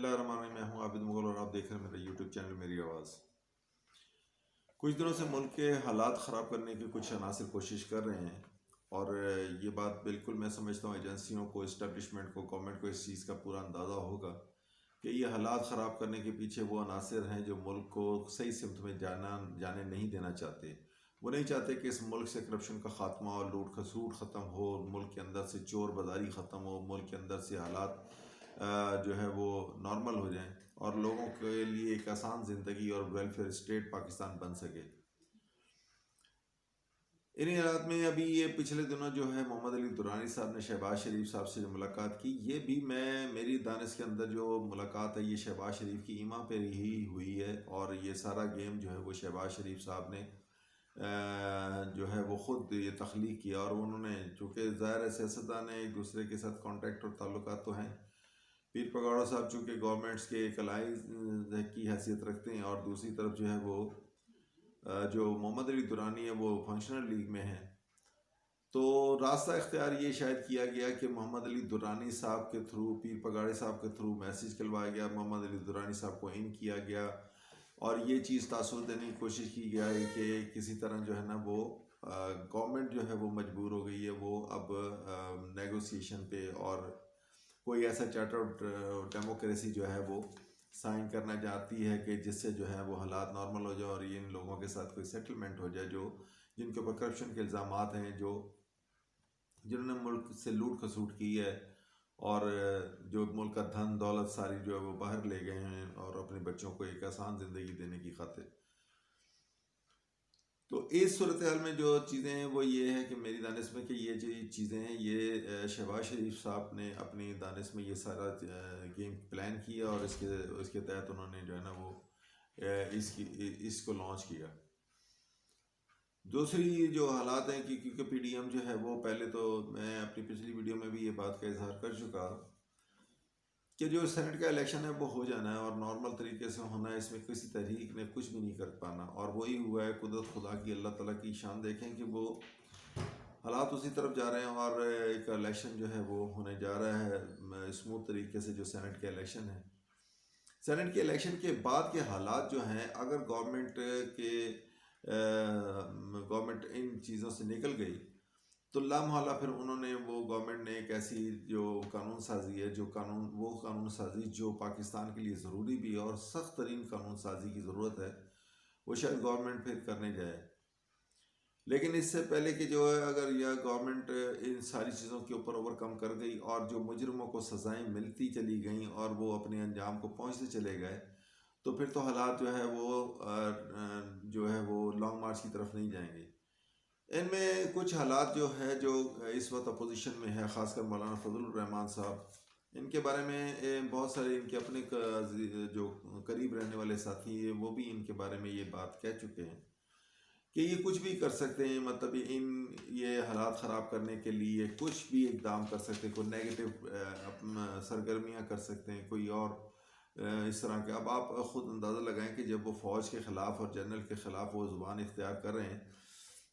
اللہ الرحمن الرحیم، میں ہوں عابد مغل اور آپ دیکھ رہے ہیں میرا یوٹیوب چینل میری آواز۔ کچھ دنوں سے ملک کے حالات خراب کرنے کی کچھ عناصر کوشش کر رہے ہیں، اور یہ بات بالکل میں سمجھتا ہوں ایجنسیوں کو، اسٹیبلشمنٹ کو، گورنمنٹ کو اس چیز کا پورا اندازہ ہوگا کہ یہ حالات خراب کرنے کے پیچھے وہ عناصر ہیں جو ملک کو صحیح سمت میں جانے نہیں دینا چاہتے۔ وہ نہیں چاہتے کہ اس ملک سے کرپشن کا خاتمہ اور لوٹ کھسوٹ ختم ہو، ملک کے اندر سے چور بازاری ختم ہو، ملک کے اندر سے حالات جو ہے وہ نارمل ہو جائیں اور لوگوں کے لیے ایک آسان زندگی اور ویلفیئر اسٹیٹ پاکستان بن سکے۔ انہی حالات میں ابھی یہ پچھلے دنوں جو ہے محمد علی درانی صاحب نے شہباز شریف صاحب سے جو ملاقات کی، یہ بھی میری دانش کے اندر جو ملاقات ہے یہ شہباز شریف کی ایما پہ ہی ہوئی ہے، اور یہ سارا گیم جو ہے وہ شہباز شریف صاحب نے جو ہے وہ خود یہ تخلیق کیا، اور انہوں نے چونکہ ظاہر ہے سیاستدان نے ایک دوسرے کے ساتھ کانٹیکٹ اور تعلقات تو ہیں۔ پیر پگوڑا صاحب چونکہ گورنمنٹس کے ایک الائز کی حیثیت رکھتے ہیں، اور دوسری طرف جو ہے وہ جو محمد علی درانی ہے وہ فنکشنل لیگ میں ہیں، تو راستہ اختیار یہ شاید کیا گیا کہ محمد علی درانی صاحب کے تھرو، پیر پگاڑے صاحب کے تھرو میسیج کلوایا گیا، محمد علی درانی صاحب کو ان کیا گیا، اور یہ چیز تاثر دینے کی کوشش کی گیا ہے کہ کسی طرح جو ہے نا وہ گورنمنٹ جو ہے وہ مجبور ہو گئی ہے وہ اب نیگوسیشن پہ، اور کوئی ایسا چارٹر ڈیموکریسی جو ہے وہ سائن کرنا چاہتی ہے کہ جس سے جو ہے وہ حالات نارمل ہو جائے اور ان لوگوں کے ساتھ کوئی سیٹلمنٹ ہو جائے جو جن کے اوپر کرپشن کے الزامات ہیں، جنہوں نے ملک سے لوٹ کھسوٹ کی ہے، اور جو ملک کا دھن دولت ساری جو ہے وہ باہر لے گئے ہیں اور اپنے بچوں کو ایک آسان زندگی دینے کی خاطر۔ تو اس صورتحال میں جو چیزیں ہیں وہ یہ ہے کہ میری دانش میں کہ یہ جو چیزیں ہیں یہ شہباز شریف صاحب نے اپنی دانش میں یہ سارا گیم پلان کیا، اور اس کے تحت انہوں نے جو ہے نا وہ اس کو لانچ کیا۔ دوسری جو حالات ہیں کہ کیونکہ پی ڈی ایم جو ہے وہ پہلے تو میں اپنی پچھلی ویڈیو میں بھی یہ بات کا اظہار کر چکا کہ جو سینٹ کا الیکشن ہے وہ ہو جانا ہے اور نارمل طریقے سے ہونا ہے، اس میں کسی تحریک نے کچھ بھی نہیں کر پانا، اور وہی ہوا ہے۔ قدرت خدا کی، اللہ تعالیٰ کی شان دیکھیں کہ وہ حالات اسی طرف جا رہے ہیں، اور ایک الیکشن جو ہے وہ ہونے جا رہا ہے اسموتھ طریقے سے، جو سینٹ کے الیکشن ہے۔ سینٹ کے الیکشن کے بعد کے حالات جو ہیں، اگر گورنمنٹ ان چیزوں سے نکل گئی تو لامحالہ پھر انہوں نے گورنمنٹ نے ایک ایسی جو قانون سازی ہے، وہ قانون سازی جو پاکستان کے لیے ضروری بھی ہے اور سخت ترین قانون سازی کی ضرورت ہے، وہ شاید گورنمنٹ پھر کرنے جائے۔ لیکن اس سے پہلے کہ جو ہے اگر یہ گورنمنٹ ان ساری چیزوں کے اوپر اوور کم کر گئی اور جو مجرموں کو سزائیں ملتی چلی گئیں اور وہ اپنے انجام کو پہنچتے چلے گئے، تو پھر تو حالات جو ہے وہ لانگ مارچ کی طرف نہیں جائیں گے۔ ان میں کچھ حالات جو ہے جو اس وقت اپوزیشن میں ہے، خاص کر مولانا فضل الرحمان صاحب، ان کے بارے میں بہت سارے ان کے اپنے جو قریب رہنے والے ساتھی ہیں وہ بھی ان کے بارے میں یہ بات کہہ چکے ہیں کہ یہ کچھ بھی کر سکتے ہیں، مطلب یہ حالات خراب کرنے کے لیے کچھ بھی اقدام کر سکتے ہیں، کوئی نیگیٹو سرگرمیاں کر سکتے ہیں، کوئی اور اس طرح کے۔ اب آپ خود اندازہ لگائیں کہ جب وہ فوج کے خلاف اور جنرل کے خلاف وہ زبان اختیار کر رہے ہیں،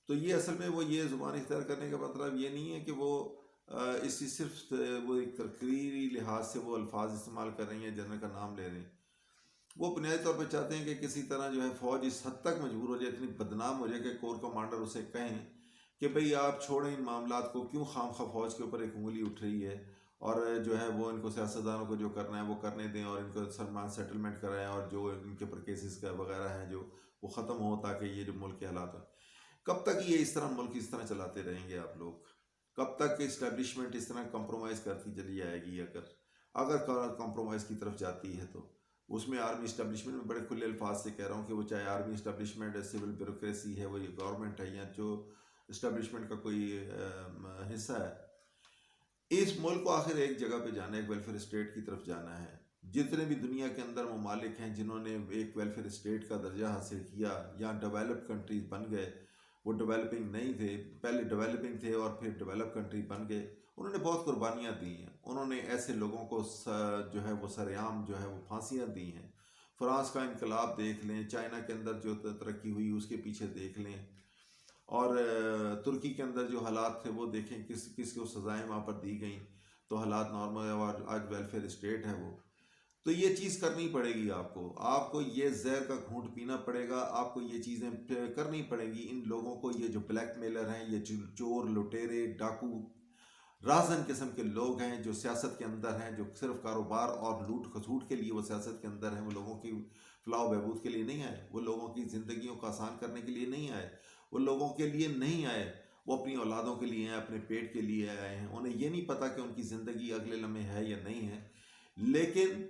تو یہ اصل میں وہ یہ زبان اختیار کرنے کا مطلب یہ نہیں ہے کہ وہ صرف وہ ایک تقریری لحاظ سے وہ الفاظ استعمال کر رہی ہیں، جنرل کا نام لے رہے ہیں۔ وہ بنیادی طور پہ چاہتے ہیں کہ کسی طرح جو ہے فوج اس حد تک مجبور ہو جائے، اتنی بدنام ہو جائے کہ کور کمانڈر اسے کہیں کہ بھئی آپ چھوڑیں ان معاملات کو، کیوں خام خواہ فوج کے اوپر ایک انگلی اٹھ رہی ہے، اور جو ہے وہ ان کو سیاستدانوں کو جو کرنا ہے وہ کرنے دیں، اور ان کو سلمان سیٹلمنٹ کرائیں، اور جو ان کے اوپر کیسز کا وغیرہ ہیں جو وہ ختم ہو، تاکہ یہ جو ملک کے حالات ہیں۔ کب تک یہ اس طرح ملک اس طرح چلاتے رہیں گے آپ لوگ؟ کب تک اسٹیبلشمنٹ اس طرح کمپرومائز کرتی چلی جائے گی؟ اگر کمپرومائز کی طرف جاتی ہے تو اس میں آرمی اسٹیبلشمنٹ میں بڑے کھلے الفاظ سے کہہ رہا ہوں کہ وہ چاہے آرمی اسٹیبلشمنٹ ہے، سول بیوروکریسی ہے، وہ یہ گورنمنٹ ہے، یا جو اسٹیبلشمنٹ کا کوئی حصہ ہے، اس ملک کو آخر ایک جگہ پہ جانا ہے، ایک ویلفیئر اسٹیٹ کی طرف جانا ہے۔ جتنے بھی دنیا کے اندر ممالک ہیں جنہوں نے ایک ویلفیئر اسٹیٹ کا درجہ حاصل کیا یا ڈیولپ کنٹریز بن گئے، وہ ڈیولپنگ نہیں تھے، پہلے ڈیولپنگ تھے اور پھر ڈیولپ کنٹری بن گئے، انہوں نے بہت قربانیاں دی ہیں، انہوں نے ایسے لوگوں کو جو ہے وہ سرعام جو ہے وہ پھانسیاں دی ہیں۔ فرانس کا انقلاب دیکھ لیں، چائنا کے اندر جو ترقی ہوئی اس کے پیچھے دیکھ لیں، اور ترکی کے اندر جو حالات تھے وہ دیکھیں، کس کو سزائیں وہاں پر دی گئیں، تو حالات نارمل ہے، اور آج ویلفیئر اسٹیٹ ہے وہ۔ تو یہ چیز کرنی پڑے گی آپ کو یہ زہر کا گھونٹ پینا پڑے گا، آپ کو یہ چیزیں کرنی پڑیں گی. ان لوگوں کو، یہ جو بلیک میلر ہیں، یہ چور لٹیرے ڈاکو رازن قسم کے لوگ ہیں جو سیاست کے اندر ہیں، جو صرف کاروبار اور لوٹ کھسوٹ کے لیے وہ سیاست کے اندر ہیں. وہ لوگوں کی فلاح و بہبود کے لیے نہیں آئے، وہ لوگوں کی زندگیوں کو آسان کرنے کے لیے نہیں آئے، وہ لوگوں کے لیے نہیں آئے، وہ اپنی اولادوں کے لیے ہیں، اپنے پیٹ کے لیے آئے ہیں. انہیں یہ نہیں پتا کہ ان کی زندگی اگلے لمحے ہے یا نہیں ہے، لیکن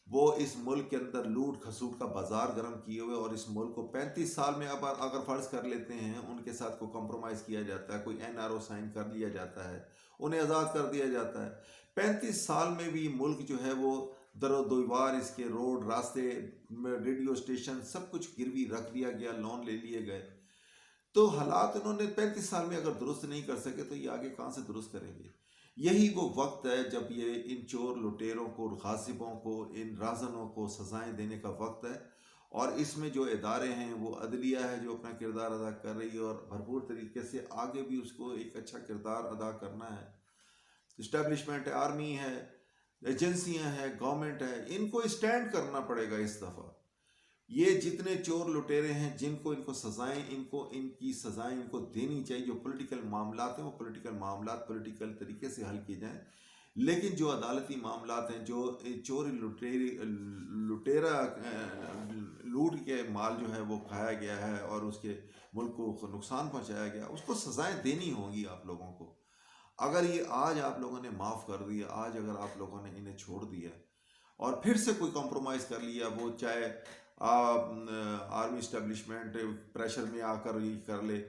وہ اس ملک کے اندر لوٹ کھسوٹ کا بازار گرم کیے ہوئے، اور اس ملک کو 35 سال میں اب اگر فرض کر لیتے ہیں ان کے ساتھ کوئی کمپرومائز کیا جاتا ہے، کوئی NRO سائن کر لیا جاتا ہے، انہیں آزاد کر دیا جاتا ہے، 35 سال میں بھی ملک جو ہے وہ در و دیوار، اس کے روڈ راستے، ریڈیو اسٹیشن، سب کچھ گروی رکھ دیا گیا، لون لے لیے گئے. تو حالات انہوں نے 35 سال میں اگر درست نہیں کر سکے تو یہ آگے کہاں سے درست کریں گے؟ یہی وہ وقت ہے جب یہ ان چور لٹیروں کو، غاصبوں کو، ان رازنوں کو سزائیں دینے کا وقت ہے. اور اس میں جو ادارے ہیں، وہ عدلیہ ہے جو اپنا کردار ادا کر رہی ہے، اور بھرپور طریقے سے آگے بھی اس کو ایک اچھا کردار ادا کرنا ہے. اسٹیبلشمنٹ ہے، آرمی ہے، ایجنسیاں ہیں، گورنمنٹ ہے، ان کو اسٹینڈ کرنا پڑے گا اس دفعہ. یہ جتنے چور لٹیرے ہیں، ان کو سزائیں، ان کی سزائیں ان کو دینی چاہیے. جو پولیٹیکل معاملات ہیں وہ پولیٹیکل معاملات پولیٹیکل طریقے سے حل کیے جائیں، لیکن جو عدالتی معاملات ہیں، جو چور لٹیرا لوٹ کے مال جو ہے وہ کھایا گیا ہے اور اس کے ملک کو نقصان پہنچایا گیا، اس کو سزائیں دینی ہوں گی آپ لوگوں کو. اگر یہ آج آپ لوگوں نے معاف کر دیا، آج اگر آپ لوگوں نے انہیں چھوڑ دیا اور پھر سے کوئی کمپرومائز کر لیا، وہ چاہے آرمی اسٹیبلشمنٹ پریشر میں آ کر یہ کر لے،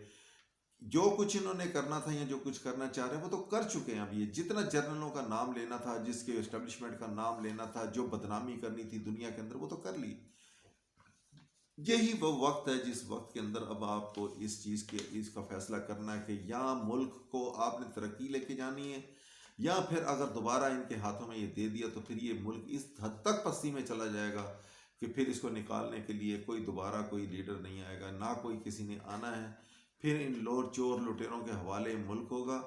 جو کچھ انہوں نے کرنا تھا یا جو کچھ کرنا چاہ رہے ہیں وہ تو کر چکے ہیں. اب یہ جتنا جرنلوں کا نام لینا تھا، جس کے اسٹیبلشمنٹ کا نام لینا تھا، جو بدنامی کرنی تھی دنیا کے اندر، وہ تو کر لی. یہی وہ وقت ہے جس وقت کے اندر اب آپ کو اس کا فیصلہ کرنا ہے کہ یا ملک کو آپ نے ترقی لے کے جانی ہے، یا پھر اگر دوبارہ ان کے ہاتھوں میں یہ دے دیا تو پھر یہ ملک اس حد تک پستی میں چلا جائے گا کہ پھر اس کو نکالنے کے لیے دوبارہ کوئی لیڈر نہیں آئے گا، نہ کوئی کسی نے آنا ہے. پھر ان چور لٹیروں کے حوالے ملک ہوگا،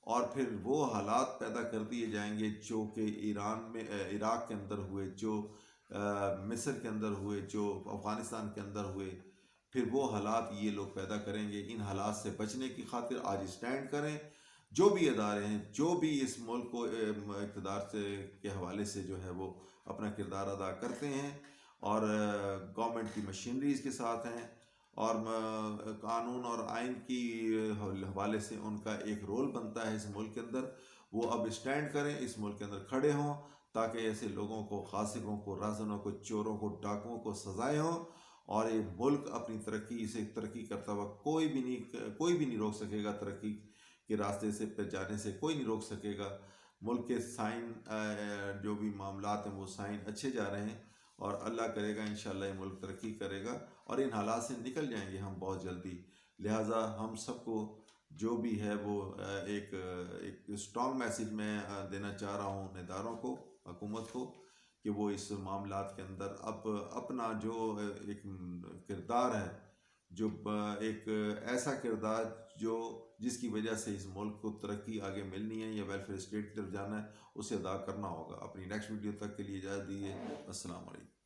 اور پھر وہ حالات پیدا کر دیے جائیں گے جو کہ عراق کے اندر ہوئے، جو مصر کے اندر ہوئے، جو افغانستان کے اندر ہوئے. پھر وہ حالات یہ لوگ پیدا کریں گے. ان حالات سے بچنے کی خاطر آج اسٹینڈ کریں. جو بھی ادارے ہیں، جو بھی اس ملک کو اقتدار کے حوالے سے جو ہے وہ اپنا کردار ادا کرتے ہیں، اور گورنمنٹ کی مشینریز کے ساتھ ہیں، اور قانون اور آئین کی حوالے سے ان کا ایک رول بنتا ہے اس ملک کے اندر، وہ اب اسٹینڈ کریں، اس ملک کے اندر کھڑے ہوں، تاکہ ایسے لوگوں کو، غاصبوں کو، رازنوں کو، چوروں کو، ڈاکوؤں کو سزائیں ہوں. اور یہ ملک اپنی ترقی سے ترقی کرتا ہوا کوئی بھی نہیں روک سکے گا. ترقی کے راستے سے پہ جانے سے کوئی نہیں روک سکے گا. ملک کے سائن جو بھی معاملات ہیں وہ سائن اچھے جا رہے ہیں، اور اللہ کرے گا انشاءاللہ یہ ملک ترقی کرے گا، اور ان حالات سے نکل جائیں گے ہم بہت جلدی. لہٰذا ہم سب کو جو بھی ہے وہ ایک اسٹرانگ میسیج میں دینا چاہ رہا ہوں اداروں کو، حکومت کو، کہ وہ اس معاملات کے اندر اب اپنا جو ایک کردار ہے، جو ایک ایسا کردار جس کی وجہ سے اس ملک کو ترقی آگے ملنی ہے یا ویلفیئر اسٹیٹ کی طرف جانا ہے، اسے ادا کرنا ہوگا. اپنی نیکسٹ ویڈیو تک کے لیے اجازت دیجیے. السلام علیکم.